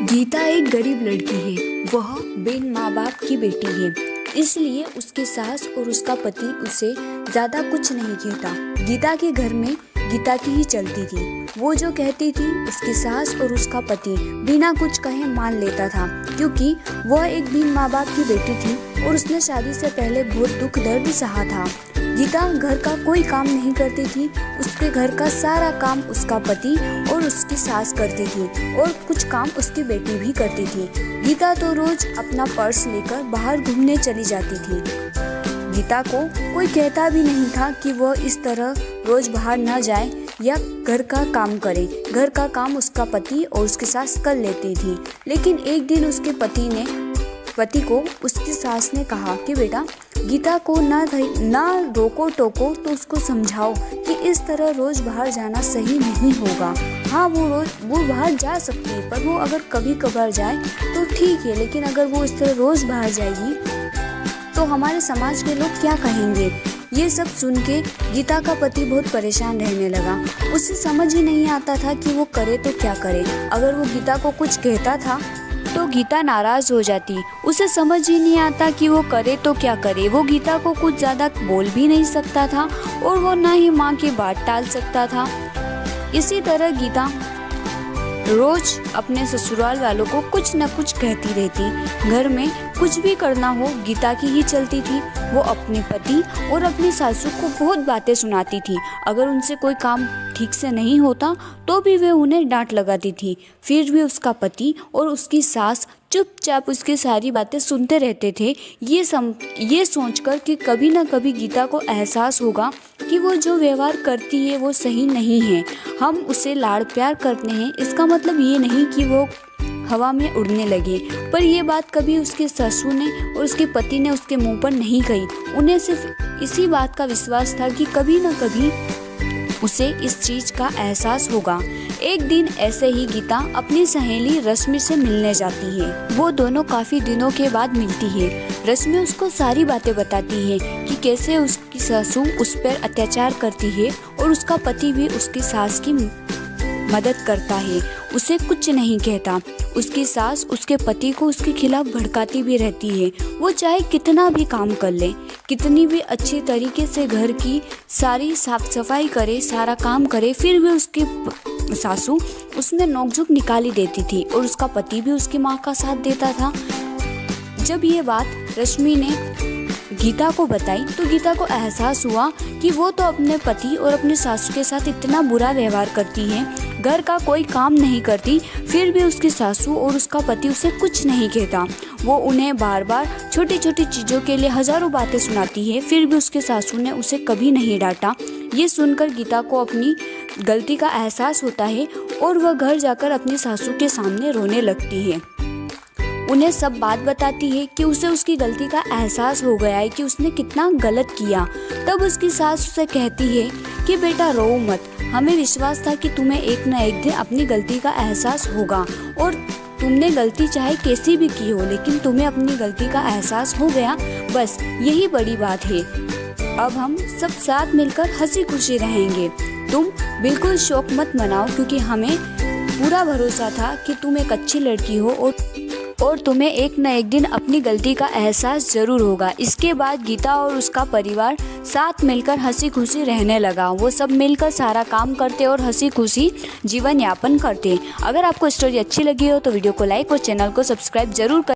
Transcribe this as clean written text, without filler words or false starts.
गीता एक गरीब लड़की है। वह बिन माँ बाप की बेटी है, इसलिए उसकी सास और उसका पति उसे ज्यादा कुछ नहीं कहता। गीता के घर में गीता की ही चलती थी। वो जो कहती थी उसकी सास और उसका पति बिना कुछ कहे मान लेता था, क्योंकि वह एक बिन माँ बाप की बेटी थी और उसने शादी से पहले बहुत दुख दर्द सहा था। गीता घर का कोई काम नहीं करती थी। उसके घर का सारा काम उसका पति और उसकी सास करती थी और कुछ काम उसकी बेटी भी करती थी। गीता तो रोज अपना पर्स लेकर बाहर घूमने चली जाती थी। गीता को कोई कहता भी नहीं था कि वह इस तरह रोज बाहर न जाए या घर का काम करे। घर का काम उसका पति और उसकी सास कर लेती थी। लेकिन एक दिन उसके पति को उसकी सास ने कहा कि बेटा, गीता को ना रोको टोको तो उसको समझाओ कि इस तरह रोज बाहर जाना सही नहीं होगा। हाँ, वो बाहर जा सकती है, पर वो अगर कभी कभार जाए तो ठीक है, लेकिन अगर वो इस तरह रोज बाहर जाएगी तो हमारे समाज के लोग क्या कहेंगे। ये सब सुन के गीता का पति बहुत परेशान रहने लगा। उसे समझ ही नहीं आता था कि वो करे तो क्या करे। अगर वो गीता को कुछ कहता था तो गीता नाराज हो जाती। उसे समझ ही नहीं आता कि वो करे तो क्या करे। वो गीता को कुछ ज्यादा बोल भी नहीं सकता था और वो ना ही माँ की बात टाल सकता था। इसी तरह गीता रोज अपने ससुराल वालों को कुछ न कुछ कहती रहती। घर में कुछ भी करना हो गीता की ही चलती थी। वो अपने पति और अपनी सासू को बहुत बातें सुनाती थी। अगर उनसे कोई काम ठीक से नहीं होता तो भी वे उन्हें डांट लगाती थी। फिर भी उसका पति और उसकी सास चुपचाप उसकी सारी बातें सुनते रहते थे, ये सोचकर कि कभी ना कभी गीता को एहसास होगा कि वो जो व्यवहार करती है वो सही नहीं है। हम उसे लाड़ प्यार करते हैं, इसका मतलब ये नहीं कि वो हवा में उड़ने लगे। पर ये बात कभी उसके ससुर ने और उसके पति ने उसके मुंह पर नहीं कही। उन्हें सिर्फ इसी बात का विश्वास था कि कभी न कभी उसे इस चीज का एहसास होगा। एक दिन ऐसे ही गीता अपनी सहेली रश्मि से मिलने जाती है। वो दोनों काफी दिनों के बाद मिलती है। रश्मि उसको सारी बातें बताती है कि कैसे उसकी सासू उस पर अत्याचार करती है और उसका पति भी उसकी सास की मदद करता है, उसे कुछ नहीं कहता। उसकी सास उसके पति को उसके खिलाफ भड़काती भी रहती है। वो चाहे कितना भी काम कर ले, कितनी भी अच्छी तरीके से घर की सारी साफ सफाई करे, सारा काम करे, फिर भी उसकी सासू उसमें नोकझोंक निकाली देती थी और उसका पति भी उसकी माँ का साथ देता था। जब ये बात रश्मि ने गीता को बताई तो गीता को एहसास हुआ कि वो तो अपने पति और अपने सासू के साथ इतना बुरा व्यवहार करती है, घर का कोई काम नहीं करती, फिर भी उसकी सासू और उसका पति उसे कुछ नहीं कहता। वो उन्हें बार बार छोटी छोटी चीज़ों के लिए हजारों बातें सुनाती है, फिर भी उसके सासू ने उसे कभी नहीं डांटा। ये सुनकर गीता को अपनी गलती का एहसास होता है और वह घर जाकर अपनी सासू के सामने रोने लगती है। उन्हें सब बात बताती है कि उसे उसकी गलती का एहसास हो गया है कि उसने कितना गलत किया। तब उसकी सास उसे कहती है कि बेटा रो मत, हमें विश्वास था कि तुम्हें एक न एक दिन अपनी गलती का एहसास होगा और तुमने गलती चाहे कैसी भी की हो, लेकिन तुम्हें अपनी गलती का एहसास हो गया, बस यही बड़ी बात है। अब हम सब साथ मिलकर हंसी खुशी रहेंगे। तुम बिल्कुल शौक मत मनाओ, क्योंकि हमें पूरा भरोसा था कि तुम एक अच्छी लड़की हो और तुम्हें एक न एक दिन अपनी गलती का एहसास जरूर होगा। इसके बाद गीता और उसका परिवार साथ मिलकर हंसी खुशी रहने लगा। वो सब मिलकर सारा काम करते और हंसी खुशी जीवन यापन करते। अगर आपको स्टोरी अच्छी लगी हो तो वीडियो को लाइक और चैनल को सब्सक्राइब जरूर कर